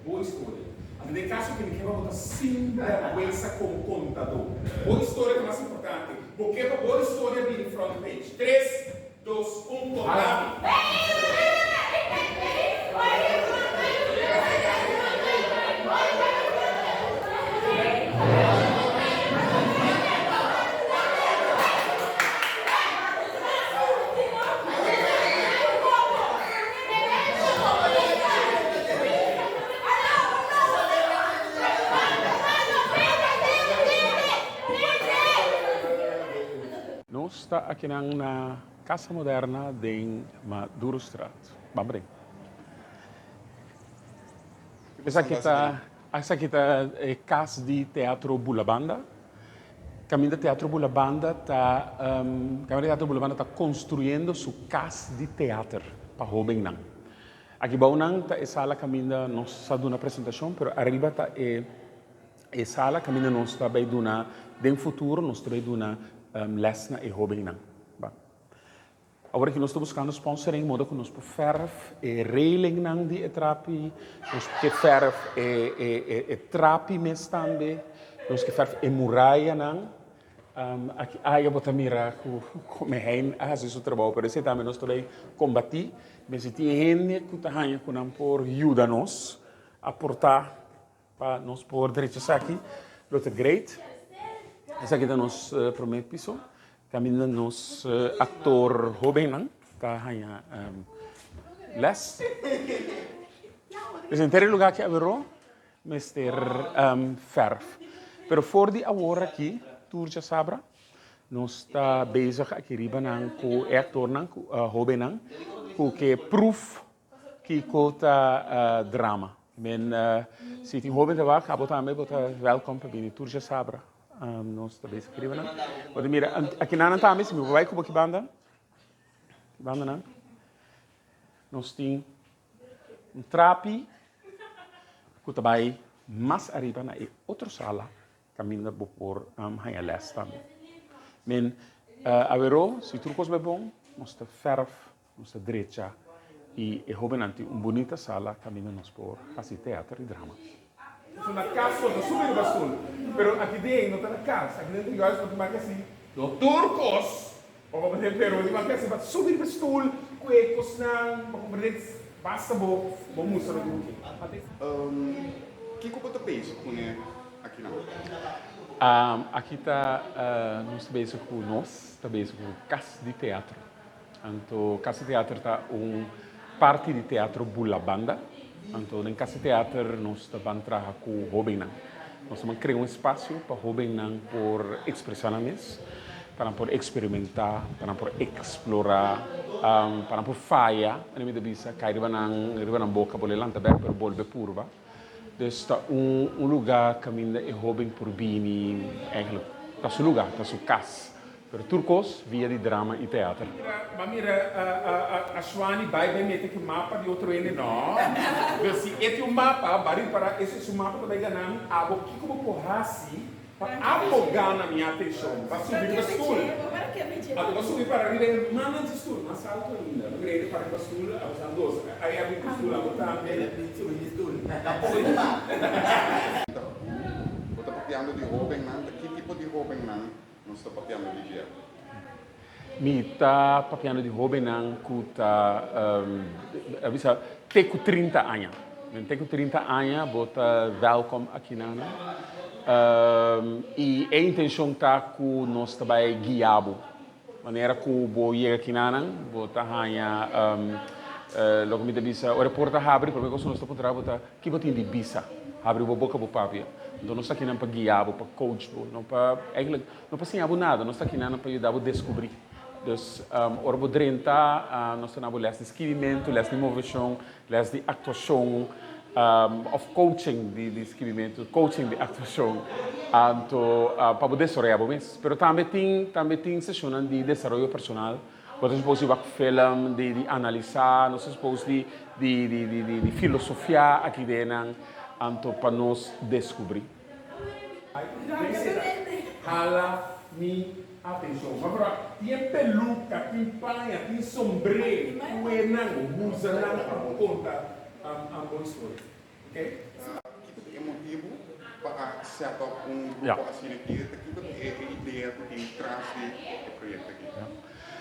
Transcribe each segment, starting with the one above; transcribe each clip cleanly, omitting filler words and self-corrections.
boa história. Nel caso che mi chiamano sinvergüenza como contador. Boa história é mais importante. Porque a boa história vem em front page. 3, 2, 1, contado. Está aqui na Casa Moderna de Maduro-Straat. Vamos bem. Essa aqui está a Casa de Teatro Bulabanda. Caminho de Teatro Bulabanda está construindo sua casa de teatro para Robin Nang. Aqui Baunang está a sala caminho nós está dando uma apresentação, mas arriba está a sala caminho nós está bem dando no futuro nós está bem dando lesna e hobby nang. Agora que nós estamos buscando sponsoring, modo que nós podemos verf e railing nang di trapi, nós podemos verf e trapi mes também, nós que verf e muralha nang. Aqui eu botar mira como é assim o trabalho, por isso também nós também combater, mas se tem gente que está aí que não por ajuda nós a portar para nós por direito aqui, lot great. Essa aqui é o nosso primeiro piso. Caminho é nosso ator jovem, que está les. É um lugar que abriu, mas ter ferf. Mas fora de agora aqui, tu já sabes, nós está bezig aqui riba com o ator jovem, com que proof que conta drama. Men se tem jovem de lá, acabou também, bota welcome para vir, tu já sabes. Nós também escrevemos. Mas mira, aqui na também, se me vai como que banda não? Nós temos trapi, que também mais arriba na outra sala, caminho por Haiales também. Men, avero, se tudo é bom, nós temos ferf, nós temos direita e jovenante, bonita sala, caminho nós por fazer teatro e drama. Na casa está super bastul, pero aqui dentro não está na casa, aqui dentro igual se marca assim, los turcos, ou como tem pero de marca assim, super bastul, cuecos não, para compreender basta bom mostrar do que como tu pensa com aqui não? Aqui está nós beijo com nós, está beijo com casa de teatro. Então casa de teatro está parte de teatro Bulabanda. Então, em casa de teatro, nós estamos trabalhando com o Robin Nang. Nós estamos criando espaço para o Robin Nang por expressionar-nos, para por experimentar, para por explorar, para por falhar. A minha vista, cair na boca, boleh lantar bem, para bolbe purva. Então, está lugar que é Robin por bini, está seu lugar, está sua casa. Per turcos, via di drama e teatro. Ma mira, a Shwani vai bem meter que mapa de outro ende não. Se esse um mapa, bari para esse mapa também ganhamos, a que como porrasi para afogar na minha atenção, para subir para estudo. Agora subir para arriba, manda de estudo, mas salto ainda. Não queria para o estudo, a usar dois. Aí abrir o estudo, a botar bem subir de estudo. Você está papiando de Robin, que tipo de Robin não está papiando de dia? Mi está papiando de Robin que está avisa teco 30 anos. Teco 30 anos, bota welcome aqui na e a intenção está que nós também guiamos. Maneira que o boi aqui na bota hanha logo me debisa o reporta abre porque nós estamos por trabalhar que botin de bisa abre a boca do papia. Então nós estamos aqui para guiar, para coach, não para ensinar nada, nós estamos aqui para ajudar a descobrir. Então, orbo 30, nós estamos les de escrevimento, les de movimento, les de atuação, of coaching de escrevimento, coaching de atuação, para poder desenvolver mesmo. Mas também tem sessões de desenvolvimento personal. Nós estamos de film, de analisar, nós estamos de filosofia aqui dentro. Para nós descobrir. Hala minha atenção. Agora, tem peluca, tem panha, tem sombreiro, uenang, musanang, para contar a boa história. Que motivo para set up grupo Ja. assim aqui, que ideia que traz de projeto aqui.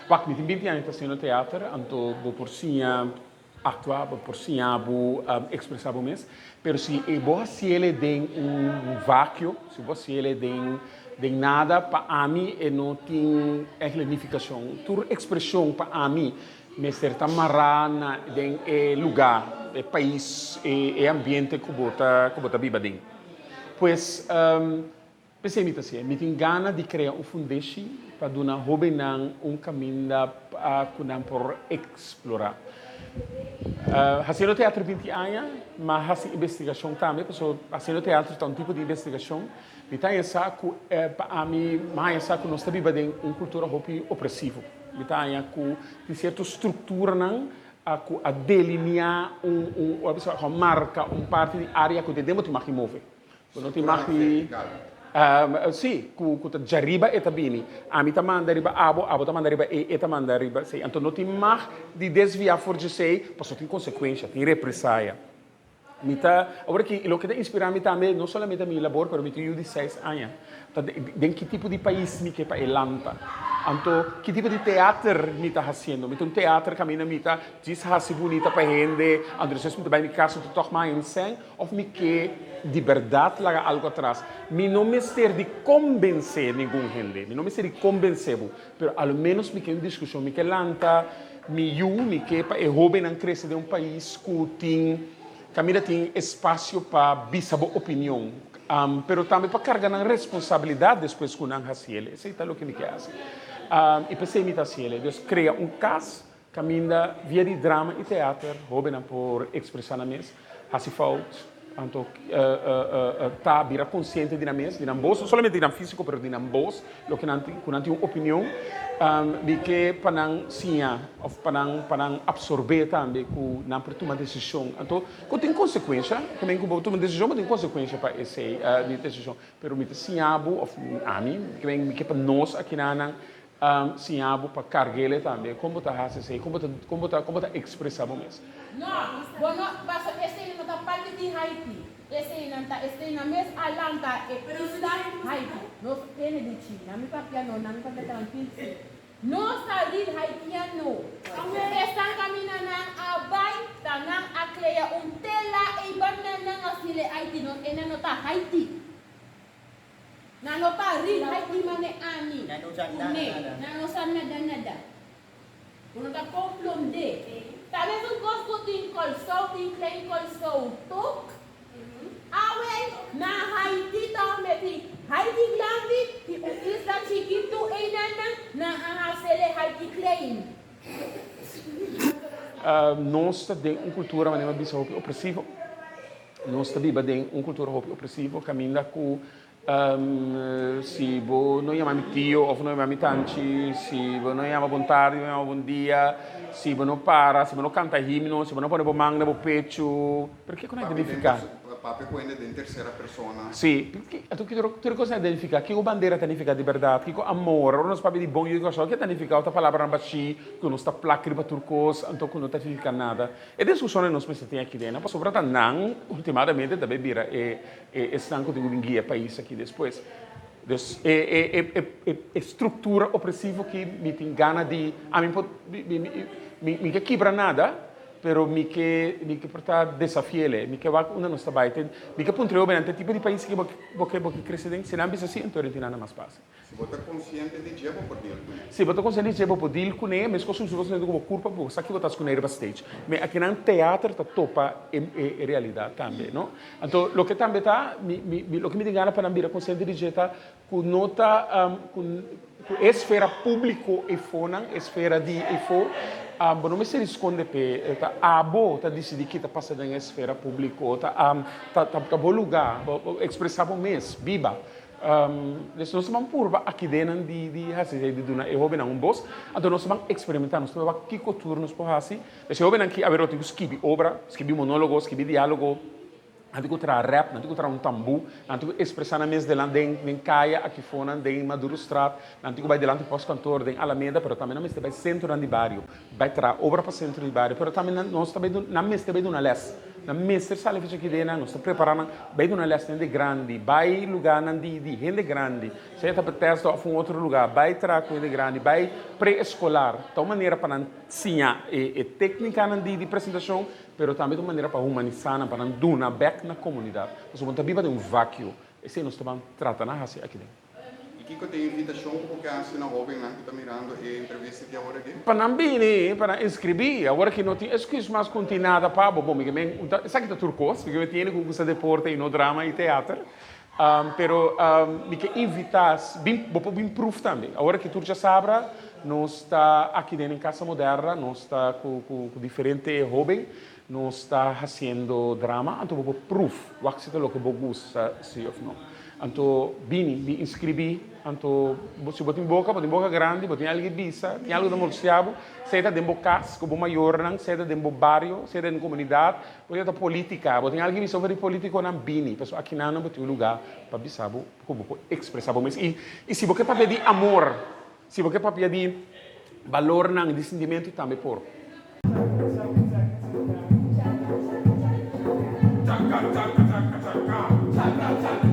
Wacht, met 20 anos fazendo teatro, então vou por sinha actuar, vou por sinha vou expressar o mês, pero se se ele tem vácuo, se ele tem nada para mim e não tem significação, tua expressão para mim me certa marana tem lugar, país e ambiente que bota viva dentro. Pois pensei assim, me tem gana de criar fundação para dar jovem caminho para por explorar. Fazendo teatro 20 anos, mas fazendo investigação também, porque fazendo teatro é um tipo de investigação. Me tem essa para mim, mais essa que nós estamos vivendo cultura opressiva. Me tem que certa estrutura a delinear uma marca, parte de área que devemos te mover. Não te sim, ku jariba eta bini. Ami tamanda riba abo tamanda riba eta manda riba sei. Então não tem mais de desviar for de sei, passou tem consequência, tem represália. Agora que o que inspira me também, não somente a minha labor, mas eu de 6 anos. De que tipo de país me que para elanta? Então, que tipo de teatro me está fazendo? Me teatro caminha me está diz assim bonita para gente, André vocês me bem caso de toch mais em ou me que de verdade lá algo atrás. Me não me ser de convencer ninguém gente, me não me ser de convencer, mas ao menos me que uma discussão me que lanta, me que para o jovem não crescer de país que tem Camila tem espaço para bisa boa opinião, pero também para carregar a responsabilidade depois que não faz ele. Isso é o que me quer fazer. E pensei em fazer ele. Então, cria caso, Camila via de drama e teatro, jovem por expressar na mesa, faz falta, então tá vira consciente de na mesa, de ambos, não somente de físico, mas de ambos, o que não tem uma opinião. De que para não absorver também que não para tomar decisão. Então, tem consequência, também que tomar decisão, mas tem consequência para essa decisão. Pero me sim abo, a mim, que para nós aqui na sim abo para carregar também, como está a fazer, como está expressar o mesmo. Não, bueno, paso esse não está parte de Haiti. Esse na mes Alanta e Pista Haiti. Nós temos de China, não papai não está tranquilo. Nós ali haitiano. Estão caminhando a bai, tanang a criar tela e banana a sile Haiti não é não está Haiti. Na não está ri Haiti mane ani. Na não sabe nada. Quando está complomde. Talvez gosto de colsão, tem klein colsão, tuk. Awen na Haiti também. Haiti grande, que isla chiquito e na hasele Haiti klein. Nós temos cultura maneira bisa opressiva. Nós temos uma cultura opressiva, caminha com se você não chama tio ou não chama tanti, se você não chama bom tarde, não chama bom dia, se você não para, se você não canta himno, se você não põe o manga no pecho, porque não é identificar? Papi puede en tercera persona. Sì, perché tu cosa identifica? Che bandiera significa di verità, che amore, non sapete di buon io so che significa questa parola baci, che non sta placri per turcos, anto che non significa nada. Ed è su sono non spese aqui dentro, ma soprattutto non ultimamente da bebira e stanco di un guia paese aqui depois. É estrutura opressiva que me tem gana de a mim que quebra nada. Pero mi que porta desafiele, mi que va una nostra baita, mi que puntreo bene tipo di paesi che cresce se non bisa sì in Torrentina na mais fácil. Se você consciente de jeito por dia. Se você consciente de jeito por dia, com ele, mas coisa se você não como culpa, por sabe que você está com ele backstage. Mas aqui no teatro tá topa é realidade também, não? Então, o que também tá, o que me engana para não vir consciente de jeito, com nota com esfera público e fona, esfera di e fo, non mi si risponde per abo ta decidi che ta passa nella sfera pubblica ta lugar expressava mes biba adesso nós vamos por aqui dentro de fazer de uma eu vou um boss então nós vamos experimentar nós vamos aqui cultura nos por assim se eu venho aqui a ver outro skibi obra skibi monólogo skibi diálogo nanti ko tra rap, nanti ko tra tambu, nanti ko expressar na mesa delante den caia aqui fora, den Maduro Strat, nanti ko vai delante pós cantor, den Alameda, pero também na mesa vai centro de bairro, vai tra obra para centro de bairro, pero também nós também na mesa vai de uma les, na mestre sala fica aqui dentro, nós está preparando, vai de uma lesson de grande, vai lugar de gente grande, se está para teste ou um outro lugar, vai trazer com gente grande, vai pré-escolar, de uma maneira para ensinar e técnica de apresentação, mas também de uma maneira para humanizar, para dar back na comunidade. Nós vamos ter um vácuo, e se nós estamos tratando assim aqui dentro. E que tem invitação porque assim na Robin que está mirando e entrevista que agora aqui? Para não vir, para inscrever, agora que não tem, é que mais continuada para bom, sabe que está turcos, porque eu tenho com esse deporte e no drama e teatro, pero me que invitar, bem proof também. Agora que tu já sabe, nós está aqui dentro em Casa Moderna, nós está com diferente hobby, nós está fazendo drama, então vou proof, o que você lo que você gosta, se ou não. Então, me inscrevi, então, se botem boca grande, botem algo bisa, tem algo de molciabo, seja de bocas, como maior, seja de bairro, seja de comunidade, botem política, botem algo sobre político na bini, pessoal aqui não botem um lugar para bisabo, como expressar, mas e se você para pedir amor, se você para pedir valor não, de sentimento também por. Chaka, chaka, chaka, chaka. Chaka, chaka.